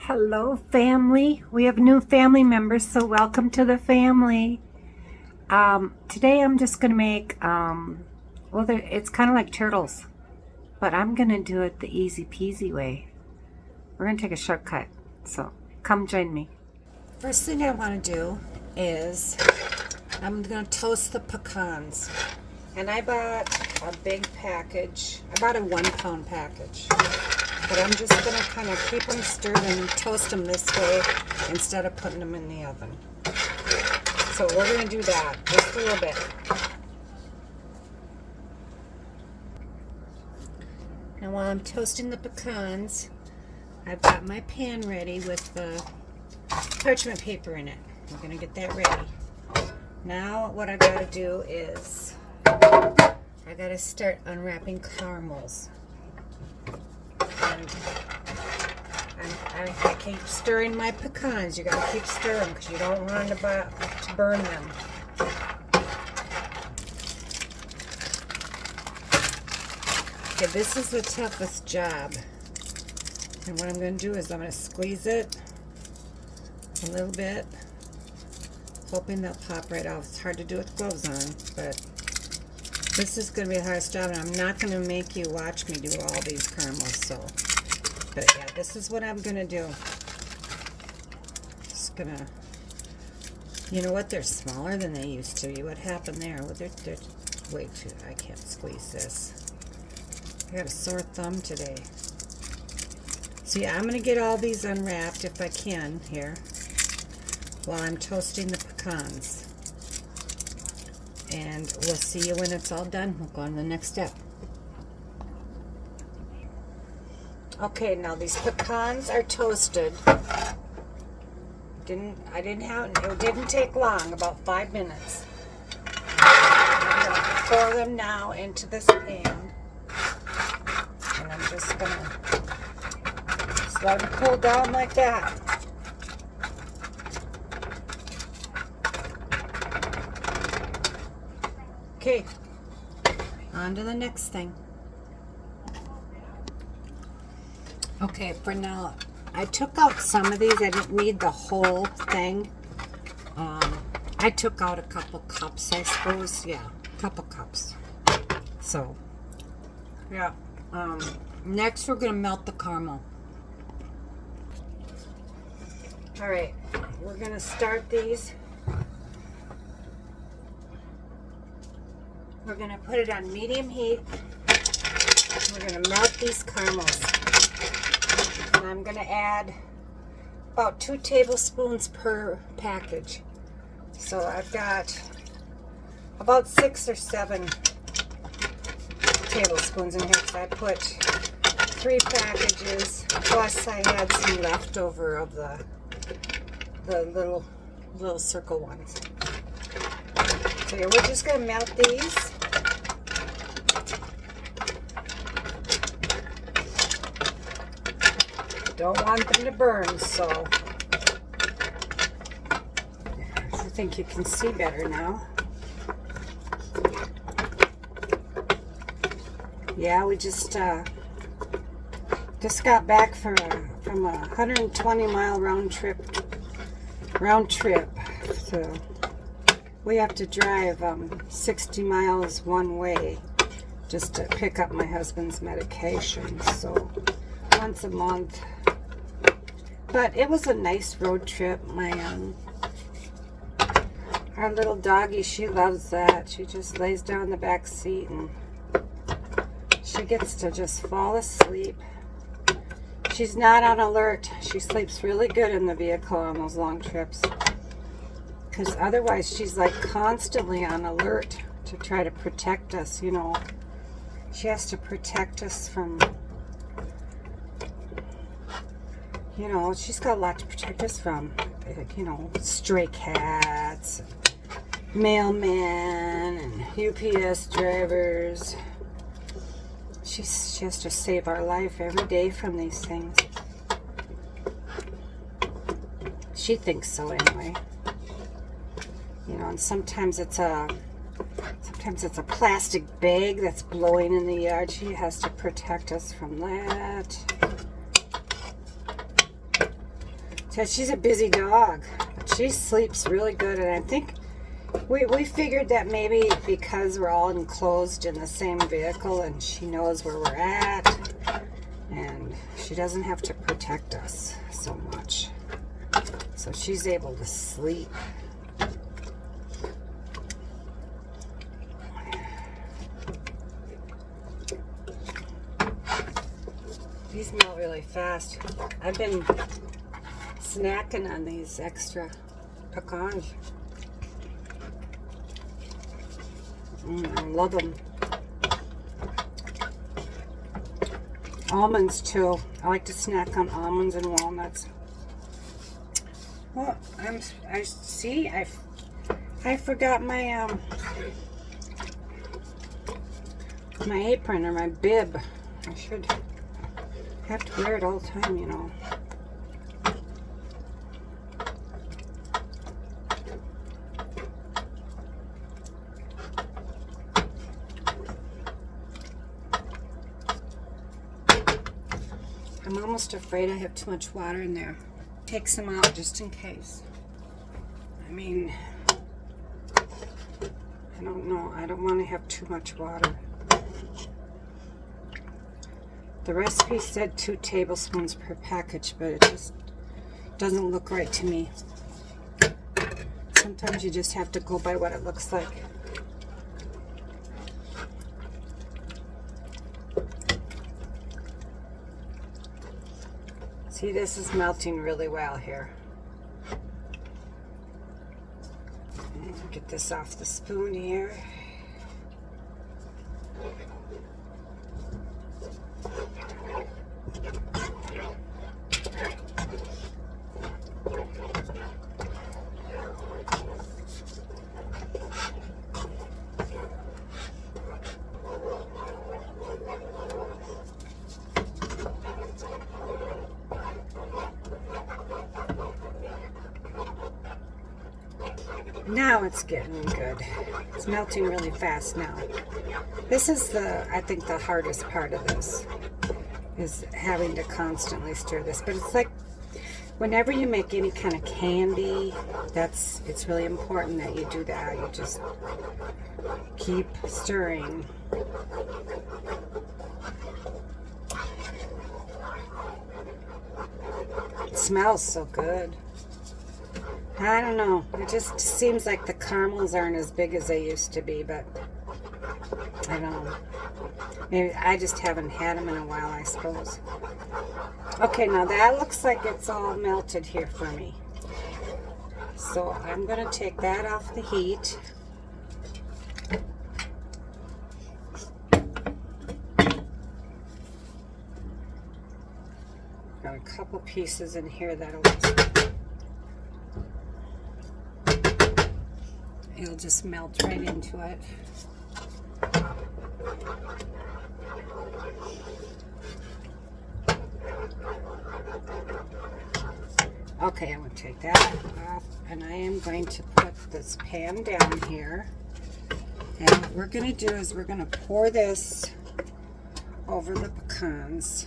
Hello, family. We have new family members, so welcome to the family. Today I'm just going to make, it's kind of like turtles, but I'm going to do it the easy peasy way. We're going to take a shortcut, so come join me. First thing I want to do is I'm going to toast the pecans. And I bought a big package. I bought a 1 pound package. But I'm just going to kind of keep them stirred and toast them this way instead of putting them in the oven. So we're going to do that just a little bit. Now while I'm toasting the pecans, I've got my pan ready with the parchment paper in it. We're going to get that ready. Now what I got to do is I got to start unwrapping caramels. And I keep stirring my pecans. You gotta keep stirring because you don't want to burn them. Okay, this is the toughest job. And what I'm going to do is I'm going to squeeze it a little bit, hoping they'll pop right off. It's hard to do with gloves on, but this is going to be the hardest job, and I'm not going to make you watch me do all these caramels, so. But yeah, this is what I'm going to do. Just going to, you know what, they're smaller than they used to be. What happened there? Well, they're way too, I can't squeeze this. I got a sore thumb today. So yeah, I'm going to get all these unwrapped if I can here while I'm toasting the pecans. And we'll see you when it's all done. We'll go on to the next step. Okay, now these pecans are toasted. It didn't take long, about 5 minutes. I'm going to pour them now into this pan. And I'm just going to let them cool down like that. Okay, on to the next thing. Okay, for now, I took out some of these. I didn't need the whole thing. I took out a couple cups, I suppose. Yeah, a couple cups. So, yeah. Next, we're going to melt the caramel. All right, we're going to start these. We're going to put it on medium heat. We're going to melt these caramels. And I'm going to add about 2 tablespoons per package. So I've got about 6 or 7 tablespoons in here because I put 3 packages. Plus I had some leftover of the little circle ones. So yeah, we're just going to melt these. Don't want them to burn, so I think you can see better now. Yeah, we just got back from a 120-mile round trip. So we have to drive 60 miles one way just to pick up my husband's medication. So once a month. But it was a nice road trip. Our little doggie, she loves that. She just lays down in the back seat and she gets to just fall asleep. She's not on alert. She sleeps really good in the vehicle on those long trips. Because otherwise she's like constantly on alert to try to protect us, you know. She has to protect us from, you know, she's got a lot to protect us from. You know, stray cats, mailmen, and UPS drivers. She has to save our life every day from these things. She thinks so anyway. You know, and sometimes it's a plastic bag that's blowing in the yard. She has to protect us from that. So she's a busy dog, but she sleeps really good, and I think we figured that maybe because we're all enclosed in the same vehicle and she knows where we're at and she doesn't have to protect us so much. So she's able to sleep. These melt really fast. I've been snacking on these extra pecans. I love them. Almonds too. I like to snack on almonds and walnuts. Oh, I forgot my my apron or my bib. I should have to wear it all the time, you know. I'm almost afraid I have too much water in there. Take some out just in case. I mean, I don't know. I don't want to have too much water. The recipe said 2 tablespoons per package, but it just doesn't look right to me. Sometimes you just have to go by what it looks like. See, this is melting really well here. Get this off the spoon here. Now it's getting good. It's melting really fast now. This is I think the hardest part of this is having to constantly stir this. But it's like whenever you make any kind of candy, it's really important that you do that. You just keep stirring. It smells so good. I don't know. It just seems like the caramels aren't as big as they used to be, but I don't know. Maybe I just haven't had them in a while, I suppose. Okay, now that looks like it's all melted here for me. So I'm going to take that off the heat. Got a couple pieces in here that'll it'll just melt right into it. Okay, I'm going to take that off, and I am going to put this pan down here. And what we're going to do is we're going to pour this over the pecans.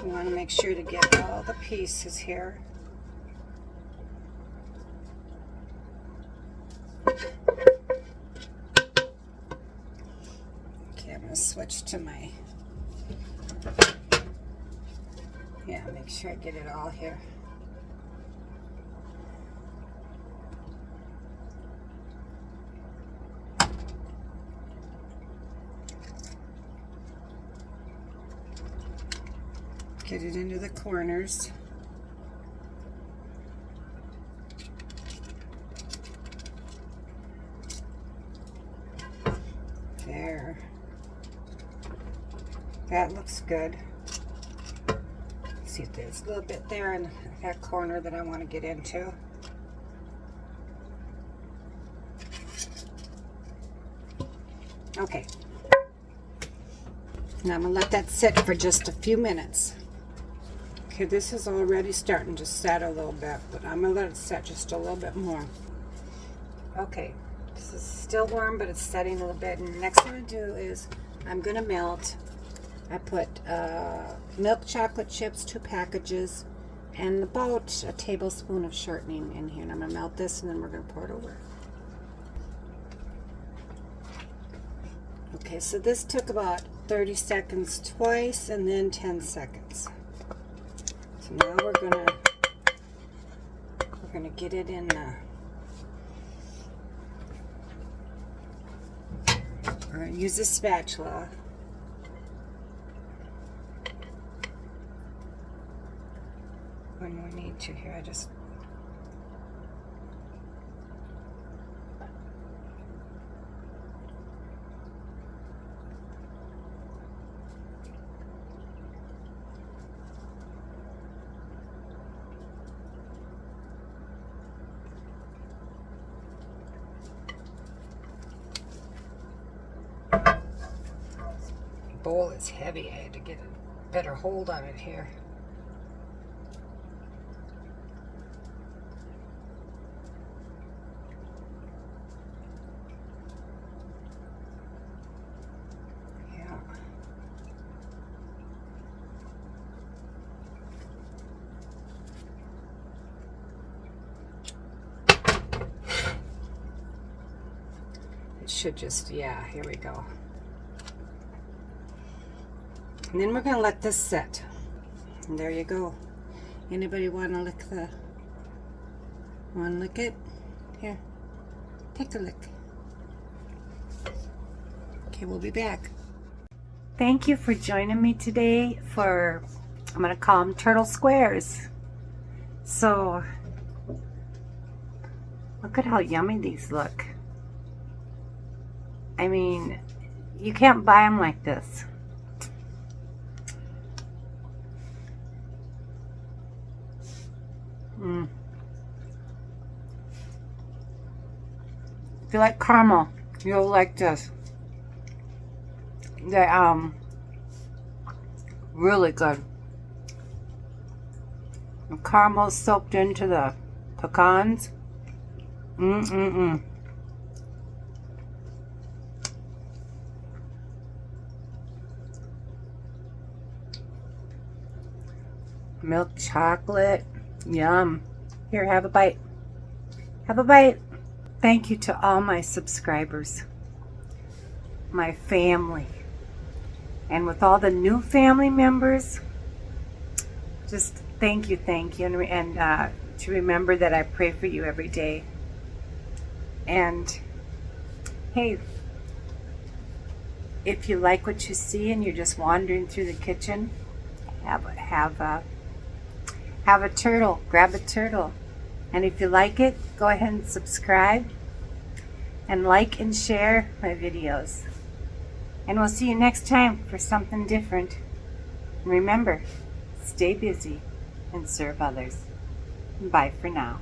You want to make sure to get all the pieces here. Okay, I'm going to switch to my, make sure I get it all here. Get it into the corners. There. That looks good. See if there's a little bit there in that corner that I want to get into. Okay. Now I'm going to let that sit for just a few minutes. Okay, this is already starting to set a little bit, but I'm going to let it set just a little bit more. Okay, this is still warm, but it's setting a little bit. And the next thing I'm going to do is I'm going to melt. I put milk chocolate chips, 2 packages, and about a tablespoon of shortening in here. And I'm going to melt this, and then we're going to pour it over. Okay, so this took about 30 seconds twice, and then 10 seconds. So now we're gonna get it in the. We're gonna use a spatula. When we need to here, I just. Bowl is heavy. I had to get a better hold on it here. Yeah. It should just, yeah, here we go. And then we're going to let this set. And there you go. Anybody want to lick it? Here, take a lick. Okay, we'll be back. Thank you for joining me today for, I'm going to call them turtle squares. So, look at how yummy these look. I mean, you can't buy them like this. If you like caramel, you'll like this. They're really good. The caramel soaked into the pecans. Milk chocolate. Yum. Here, have a bite. Have a bite. Thank you to all my subscribers, my family, and with all the new family members, just thank you, and to remember that I pray for you every day. And hey, if you like what you see and you're just wandering through the kitchen, have a turtle. Grab a turtle. And if you like it, go ahead and subscribe and like and share my videos. And we'll see you next time for something different. And remember, stay busy and serve others. Bye for now.